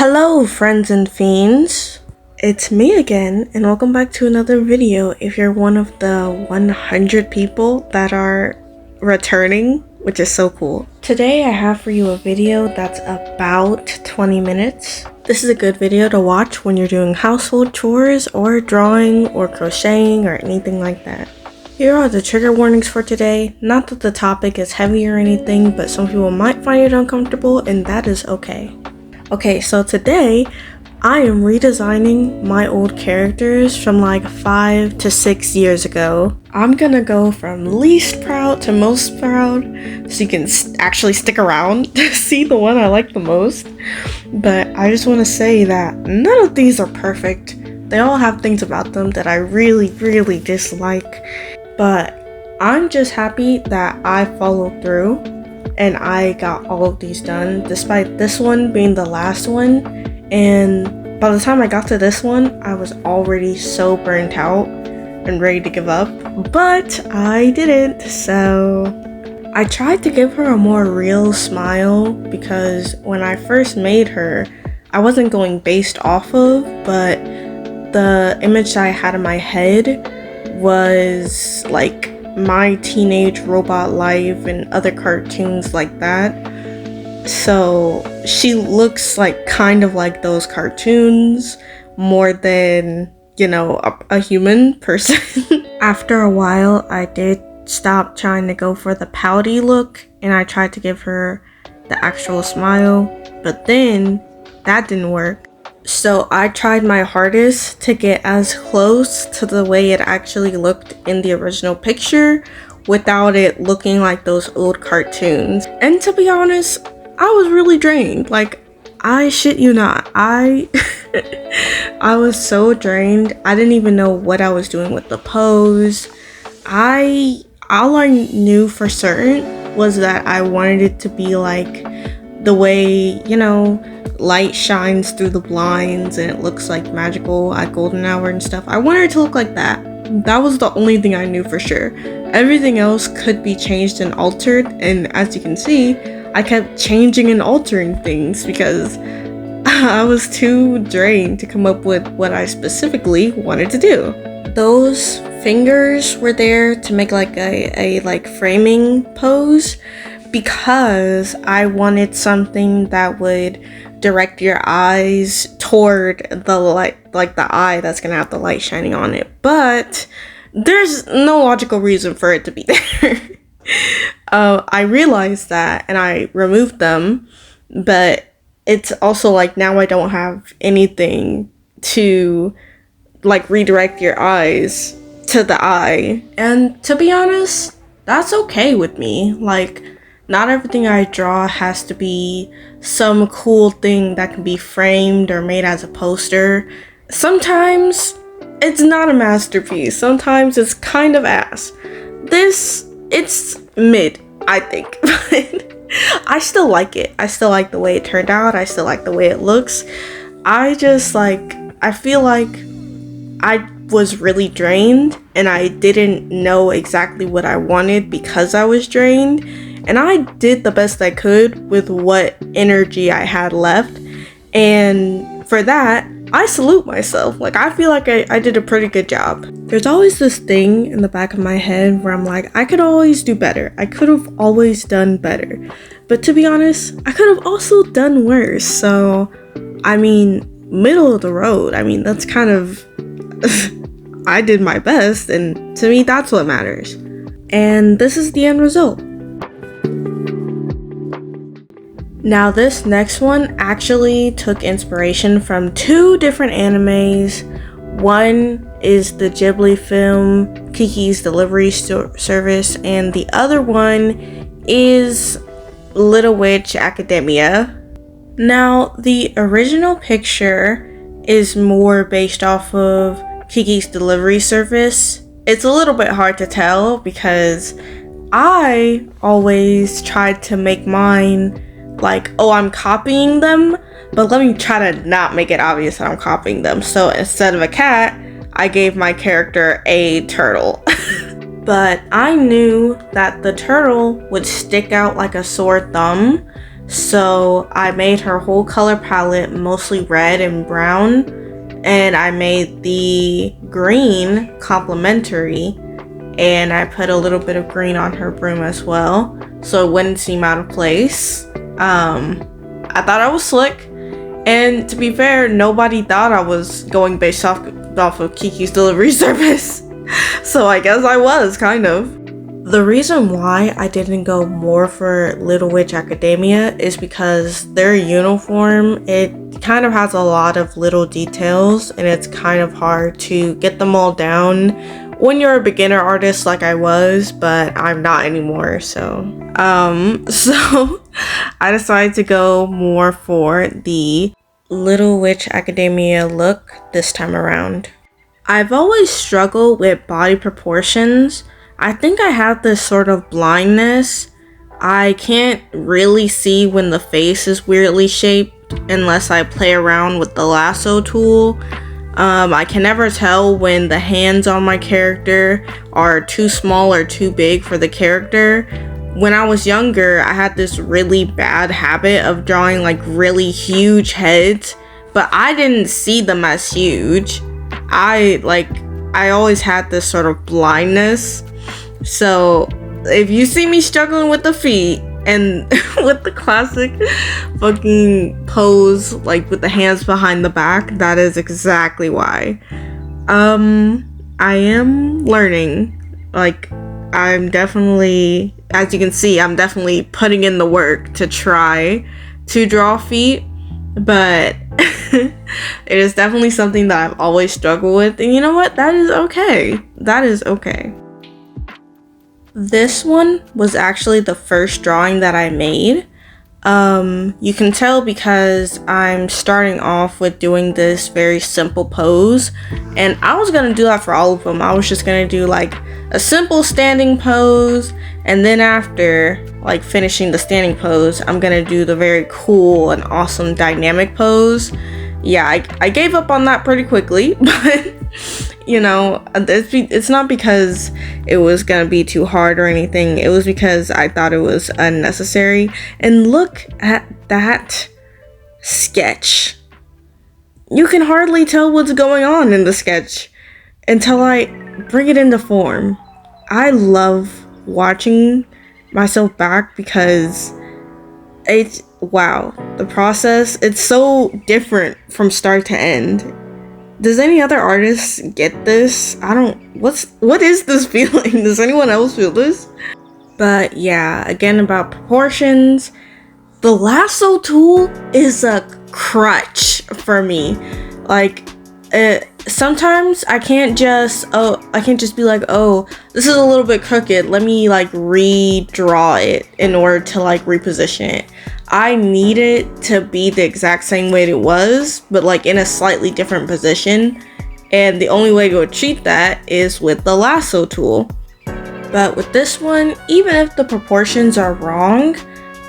Hello friends and fiends, it's me again and welcome back to another video if you're one of the 100 people that are returning, which is so cool. Today I have for you a video that's about 20 minutes. This is a good video to watch when you're doing household chores or drawing or crocheting or anything like that. Here are the trigger warnings for today. Not that the topic is heavy or anything, but some people might find it uncomfortable and that is okay. Okay, so today I am redesigning my old characters from like 5 to 6 years ago. I'm gonna go from least proud to most proud so you can actually stick around to see the one I like the most. But I just want to say that none of these are perfect. They all have things about them that I really dislike. But I'm just happy that I followed through and I got all of these done, despite this one being the last one. And by the time I got to this one, I was already so burnt out and ready to give up, but I didn't. So I tried to give her a more real smile because when I first made her, I wasn't going based off of, but the image that I had in my head was like my teenage robot life and other cartoons like that. So she looks like kind of like those cartoons more than, you know, a human person. After a while, I did stop trying to go for the pouty look and I tried to give her the actual smile, but then that didn't work. So I tried my hardest to get as close to the way it actually looked in the original picture without it looking like those old cartoons. And to be honest, I was really drained. Like, I shit you not. I was so drained. I didn't even know what I was doing with the pose. All I knew for certain was that I wanted it to be like the way, you know, light shines through the blinds and it looks like magical at golden hour and stuff. I wanted it to look like that. That was the only thing I knew for sure. Everything else could be changed and altered, and as you can see, I kept changing and altering things because I was too drained to come up with what I specifically wanted to do. Those fingers were there to make like a like framing pose because I wanted something that would direct your eyes toward the light, like the eye that's gonna have the light shining on it. But there's no logical reason for it to be there. I realized that and I removed them, but it's also like now I don't have anything to like redirect your eyes to the eye. And to be honest, that's okay with me. Like, not everything I draw has to be some cool thing that can be framed or made as a poster. Sometimes it's not a masterpiece. Sometimes it's kind of ass. It's mid, I think. But I still like it. I still like the way it turned out. I still like the way it looks. I feel like I was really drained and I didn't know exactly what I wanted because I was drained. And I did the best I could with what energy I had left. And for that, I salute myself. Like, I feel like I did a pretty good job. There's always this thing in the back of my head where I'm like, I could always do better. I could have always done better. But to be honest, I could have also done worse. So, I mean, middle of the road. I mean, that's kind of... I did my best, and to me, that's what matters. And this is the end result. Now this next one actually took inspiration from 2 different animes. One is the Ghibli film Kiki's Delivery Service, and the other one is Little Witch Academia. Now the original picture is more based off of Kiki's Delivery Service. It's a little bit hard to tell because I always tried to make mine like, oh, I'm copying them, but let me try to not make it obvious that I'm copying them. So instead of a cat, I gave my character a turtle. But I knew that the turtle would stick out like a sore thumb So I made her whole color palette mostly red and brown, and I made the green complementary, and I put a little bit of green on her broom as well so it wouldn't seem out of place. I thought I was slick, and to be fair, nobody thought I was going based off of Kiki's delivery service. So I guess I was, kind of. The reason why I didn't go more for Little Witch Academia is because their uniform, it kind of has a lot of little details, and it's kind of hard to get them all down when you're a beginner artist like I was, but I'm not anymore. So I decided to go more for the Little Witch Academia look this time around. I've always struggled with body proportions. I think I have this sort of blindness. I can't really see when the face is weirdly shaped unless I play around with the lasso tool. I can never tell when the hands on my character are too small or too big for the character. When I was younger, I had this really bad habit of drawing like really huge heads, but I didn't see them as huge. I always had this sort of blindness. So if you see me struggling with the feet and with the classic fucking pose, like with the hands behind the back, that is exactly why. I am learning. Like, I'm definitely, as you can see, I'm definitely putting in the work to try to draw feet, but it is definitely something that I've always struggled with, and you know what? That is okay. That is okay. This one was actually the first drawing that I made. You can tell because I'm starting off with doing this very simple pose, and I was gonna do that for all of them. I was just gonna do like a simple standing pose, and then after like finishing the standing pose, I'm gonna do the very cool and awesome dynamic pose. Yeah, I gave up on that pretty quickly, but you know, it's not because it was gonna be too hard or anything. It was because I thought it was unnecessary. And look at that sketch. You can hardly tell what's going on in the sketch until I bring it into form. I love watching myself back because it's, wow, the process, it's so different from start to end. Does any other artist get this? What is this feeling? Does anyone else feel this? But yeah, again, about proportions, the lasso tool is a crutch for me. Like, sometimes I can't just be like, oh, this is a little bit crooked, let me like redraw it in order to like reposition it. I need it to be the exact same way it was, but like in a slightly different position. And the only way to achieve that is with the lasso tool. But with this one, even if the proportions are wrong,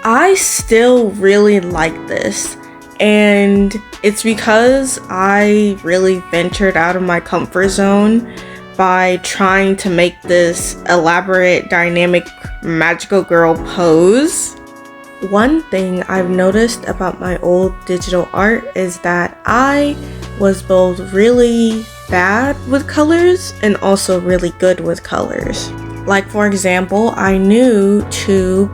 I still really like this. And it's because I really ventured out of my comfort zone by trying to make this elaborate, dynamic, magical girl pose. One thing I've noticed about my old digital art is that I was both really bad with colors and also really good with colors. Like, for example, I knew to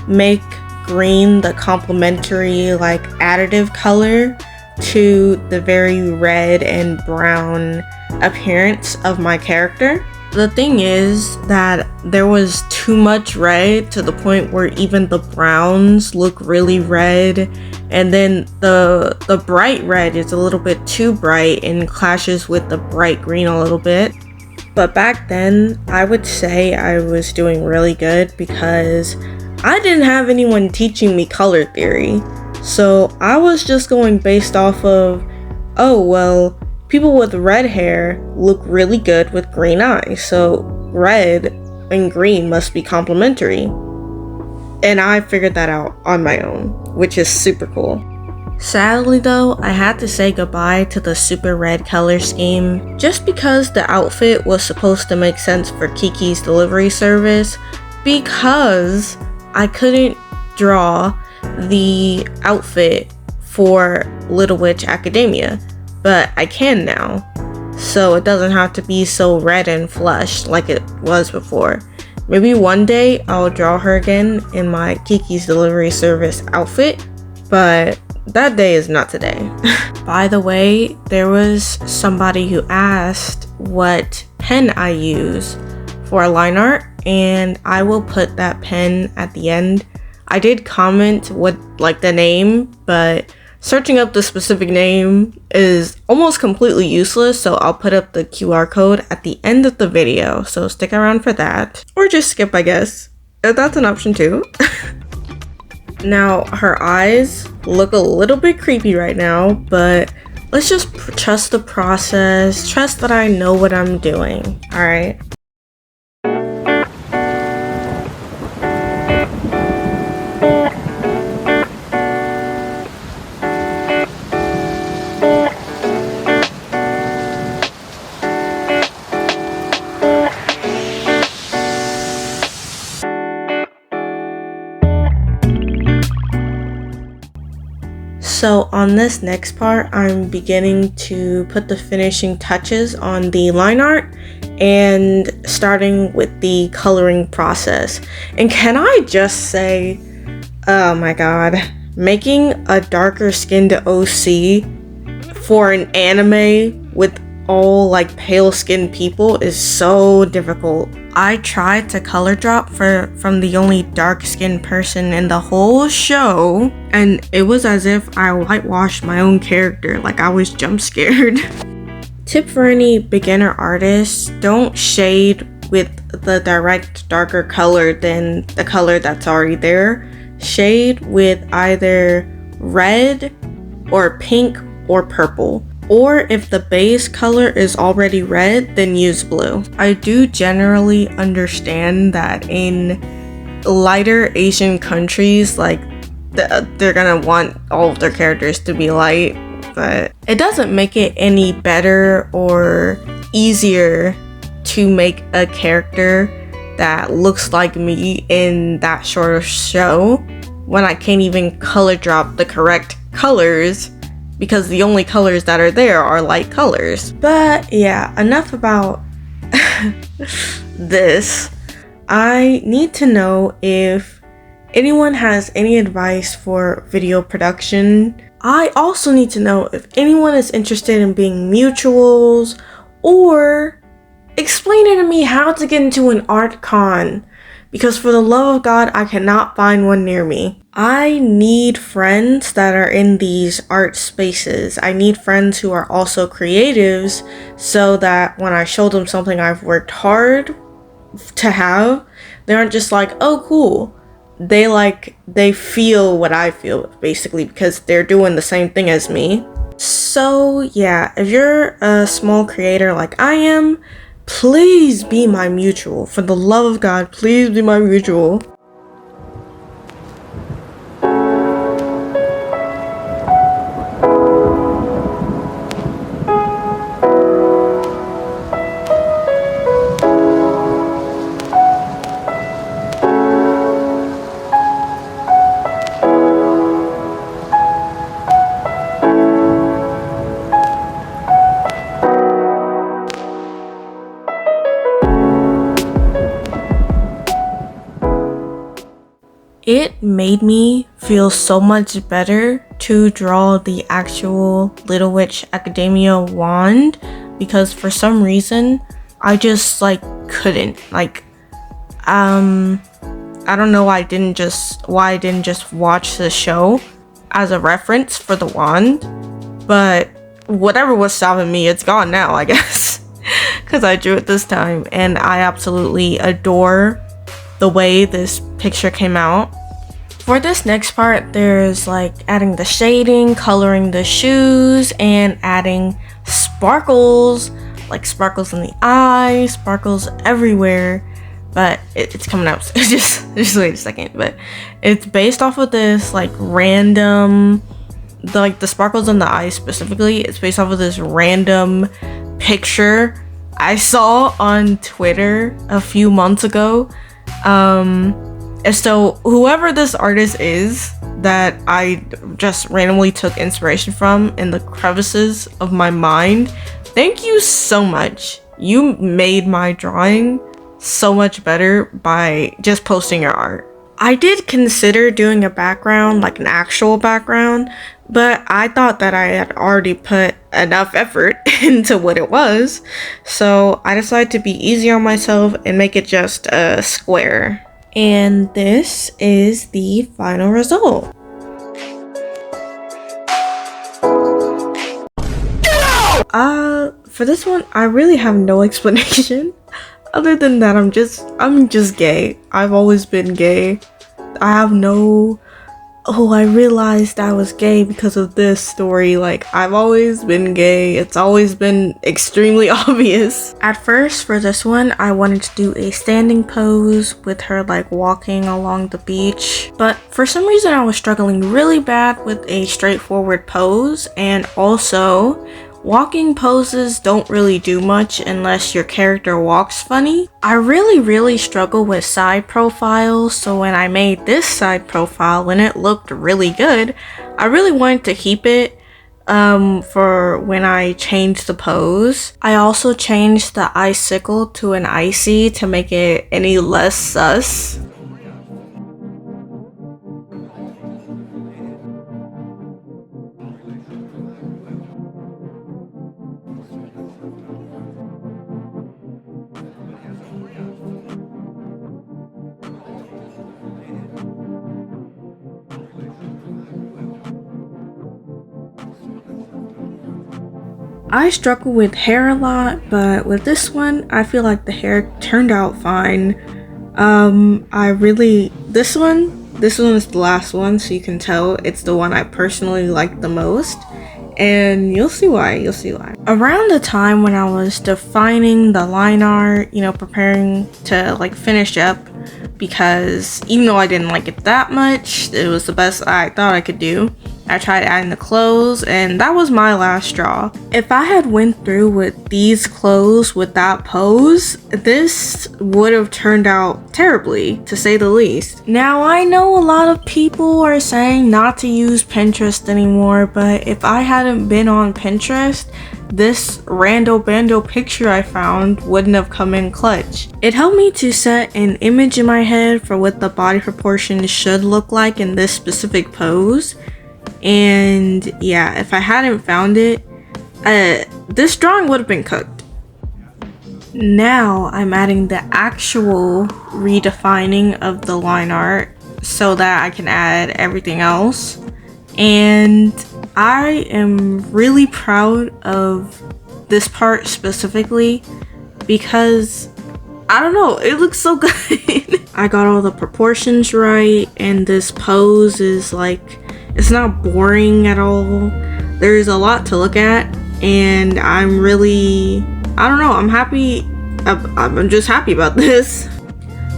make green the complementary, like, additive color to the very red and brown appearance of my character. The thing is that there was too much red to the point where even the browns look really red, and then the bright red is a little bit too bright and clashes with the bright green a little bit. But back then, I would say I was doing really good because I didn't have anyone teaching me color theory. So I was just going based off of, oh, well, people with red hair look really good with green eyes, so red and green must be complementary. And I figured that out on my own, which is super cool. Sadly though, I had to say goodbye to the super red color scheme just because the outfit was supposed to make sense for Kiki's delivery service, because I couldn't draw the outfit for Little Witch Academia, but I can now, so it doesn't have to be so red and flushed like it was before. Maybe one day I'll draw her again in my Kiki's Delivery Service outfit, but that day is not today. By the way, there was somebody who asked what pen I use for line art, and I will put that pen at the end. I did comment what like the name, but searching up the specific name is almost completely useless, so I'll put up the QR code at the end of the video, so stick around for that. Or just skip, I guess. That's an option too. Now, her eyes look a little bit creepy right now, but let's just trust the process, trust that I know what I'm doing, alright? So on this next part, I'm beginning to put the finishing touches on the line art and starting with the coloring process. And can I just say, oh my god, making a darker skinned OC for an anime with all like pale skinned people is so difficult. I tried to color drop from the only dark skinned person in the whole show, and it was as if I whitewashed my own character, like I was jump scared. Tip for any beginner artists, don't shade with the direct darker color than the color that's already there. Shade with either red or pink or purple. Or if the base color is already red, then use blue. I do generally understand that in lighter Asian countries, like they're gonna want all of their characters to be light, but it doesn't make it any better or easier to make a character that looks like me in that sort of show when I can't even color drop the correct colors, because the only colors that are there are light colors. But yeah, enough about this. I need to know if anyone has any advice for video production. I also need to know if anyone is interested in being mutuals, or explaining to me how to get into an art con, because for the love of God, I cannot find one near me. I need friends that are in these art spaces. I need friends who are also creatives, so that when I show them something I've worked hard to have, they aren't just like, oh cool. They feel what I feel, basically, because they're doing the same thing as me. So yeah, if you're a small creator like I am, please be my mutual. For the love of God, please be my mutual. It made me feel so much better to draw the actual Little Witch Academia wand, because for some reason I just like couldn't, like I don't know why I didn't just watch the show as a reference for the wand, but whatever was stopping me, it's gone now, I guess, because I drew it this time, and I absolutely adore the way this picture came out. For this next part, there's like adding the shading, coloring the shoes, and adding sparkles, like sparkles in the eye, sparkles everywhere. But it's coming out, so just wait a second. But it's based off of this like random, the sparkles in the eye specifically, it's based off of this random picture I saw on Twitter a few months ago. And so whoever this artist is, that I just randomly took inspiration from in the crevices of my mind. Thank you so much. You made my drawing so much better by just posting your art. I did consider doing a background, like an actual background, but I thought that I had already put enough effort into what it was, so I decided to be easy on myself and make it just a square. And this is the final result. For this one, I really have no explanation. Other than that, I'm just gay. I've always been gay. I have no, oh, I realized I was gay because of this story. Like, I've always been gay. It's always been extremely obvious. At first, for this one, I wanted to do a standing pose with her like walking along the beach. But for some reason, I was struggling really bad with a straightforward pose, and also walking poses don't really do much unless your character walks funny. I really struggle with side profiles, so when I made this side profile and it looked really good, I really wanted to keep it for when I changed the pose. I also changed the icicle to an icy to make it any less sus. I struggle with hair a lot, but with this one, I feel like the hair turned out fine. This one is the last one, so you can tell it's the one I personally like the most. And you'll see why. Around the time when I was defining the line art, preparing to like finish up, because even though I didn't like it that much, it was the best I thought I could do. I tried adding the clothes, and that was my last straw. If I had went through with these clothes with that pose, this would have turned out terribly, to say the least. Now, I know a lot of people are saying not to use Pinterest anymore, but if I hadn't been on Pinterest, this rando bando picture I found wouldn't have come in clutch. It helped me to set an image in my head for what the body proportions should look like in this specific pose. And yeah, if I hadn't found it, this drawing would have been cooked. Now I'm adding the actual redefining of the line art so that I can add everything else. And I am really proud of this part specifically because, I don't know, it looks so good. I got all the proportions right, and this pose is like, it's not boring at all. There's a lot to look at, and I'm really, I don't know, I'm happy. I'm just happy about this.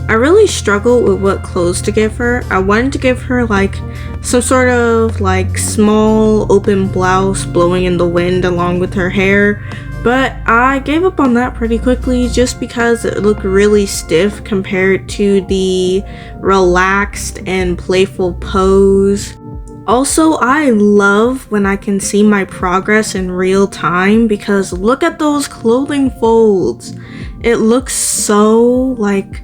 I really struggled with what clothes to give her. I wanted to give her like some sort of like small open blouse blowing in the wind along with her hair, but I gave up on that pretty quickly just because it looked really stiff compared to the relaxed and playful pose. Also, I love when I can see my progress in real time because look at those clothing folds. It looks so like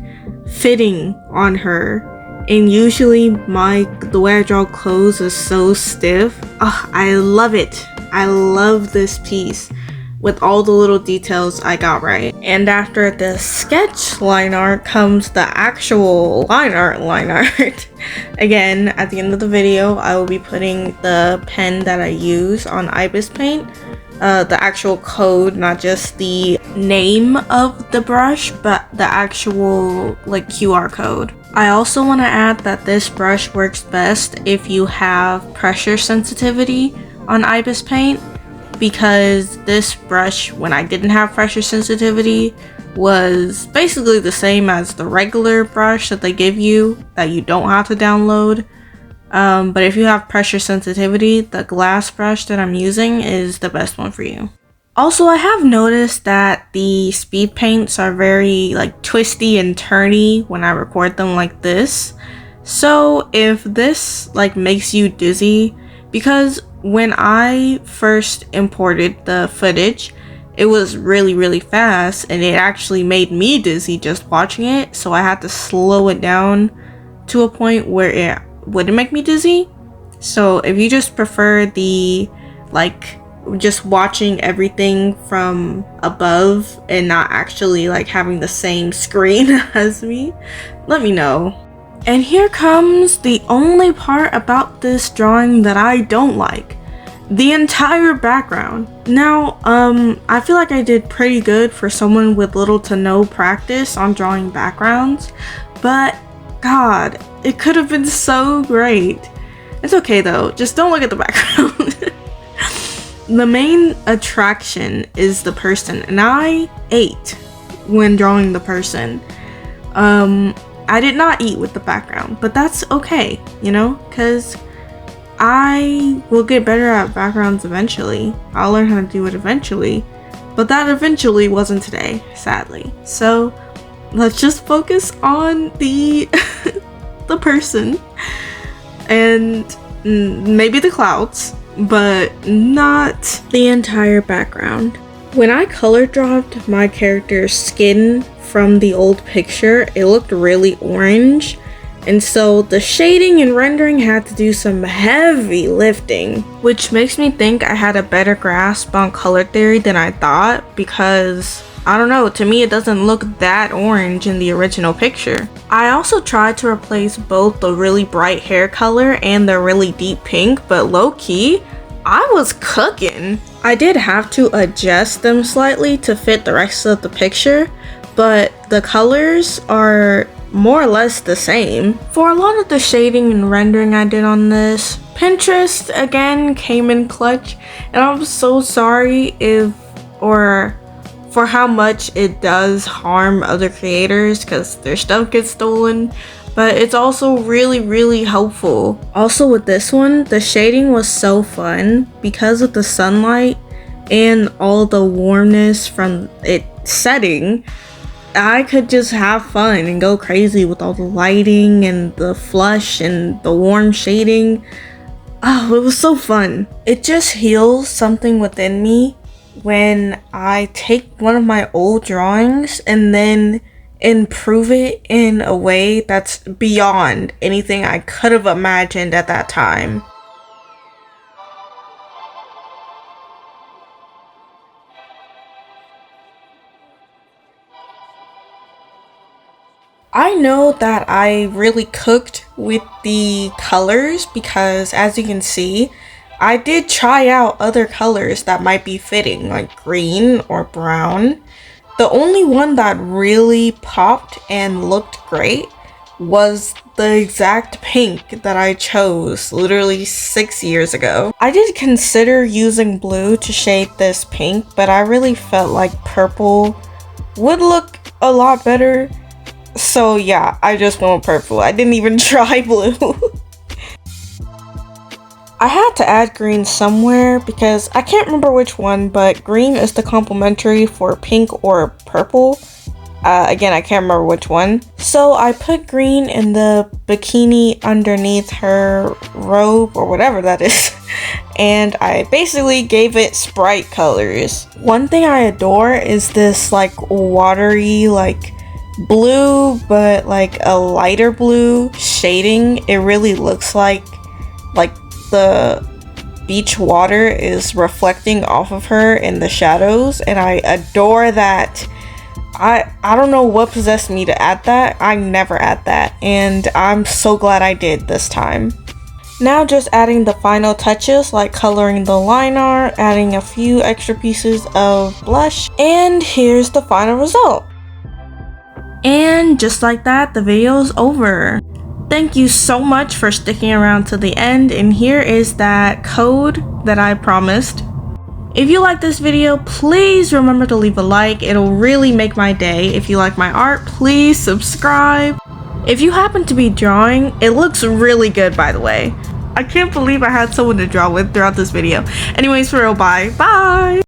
fitting on her, and usually the way I draw clothes is so stiff. I love it. I love this piece with all the little details I got right. And after the sketch line art comes the actual line art. Again, at the end of the video, I will be putting the pen that I use on Ibis Paint, the actual code, not just the name of the brush, but the actual like QR code. I also want to add that this brush works best if you have pressure sensitivity on Ibis Paint, because this brush, when I didn't have pressure sensitivity, was basically the same as the regular brush that they give you that you don't have to download. But if you have pressure sensitivity, the glass brush that I'm using is the best one for you. Also, I have noticed that the speed paints are very like twisty and turny when I record them like this. So if this like makes you dizzy, because when I first imported the footage, it was really fast and it actually made me dizzy just watching it, so I had to slow it down to a point where it wouldn't make me dizzy. So if you just prefer the like just watching everything from above and not actually like having the same screen as me, let me know. And here comes the only part about this drawing that I don't like. The entire background. Now, I feel like I did pretty good for someone with little to no practice on drawing backgrounds, but God, it could have been so great. It's okay though, just don't look at the background. The main attraction is the person, and I ate when drawing the person. I did not eat with the background, but that's okay, you know, because I will get better at backgrounds eventually. I'll learn how to do it eventually, but that eventually wasn't today, sadly. So let's just focus on the the person and maybe the clouds, but not the entire background. When I color dropped my character's skin from the old picture, it looked really orange, and so the shading and rendering had to do some heavy lifting, which makes me think I had a better grasp on color theory than I thought, because I don't know, to me it doesn't look that orange in the original picture. I also tried to replace both the really bright hair color and the really deep pink, but low-key, I was cooking. I did have to adjust them slightly to fit the rest of the picture, but the colors are more or less the same. For a lot of the shading and rendering I did on this, Pinterest again came in clutch, and I'm so sorry for how much it does harm other creators because their stuff gets stolen, but it's also really helpful. Also with this one, the shading was so fun because of the sunlight and all the warmness from it setting. I could just have fun and go crazy with all the lighting and the flush and the warm shading. Oh, it was so fun. It just heals something within me when I take one of my old drawings and then improve it in a way that's beyond anything I could have imagined at that time. I know that I really cooked with the colors because, as you can see, I did try out other colors that might be fitting, like green or brown. The only one that really popped and looked great was the exact pink that I chose literally 6 years ago. I did consider using blue to shade this pink, but I really felt like purple would look a lot better. So yeah, I just went with purple. I didn't even try blue. I had to add green somewhere because I can't remember which one, but green is the complementary for pink or purple. Again, I can't remember which one. So I put green in the bikini underneath her robe or whatever that is. And I basically gave it Sprite colors. One thing I adore is this like watery, like blue, but like a lighter blue shading. It really looks like the beach water is reflecting off of her in the shadows, and I adore that. I don't know what possessed me to add that. I never add that, and I'm so glad I did this time. Now just adding the final touches like coloring the line art, adding a few extra pieces of blush, and here's the final result. And just like that, the video is over. Thank you so much for sticking around to the end, and here is that code that I promised. If you like this video, please remember to leave a like. It'll really make my day. If you like my art, please subscribe. If you happen to be drawing, it looks really good, by the way. I can't believe I had someone to draw with throughout this video. Anyways, for real, bye.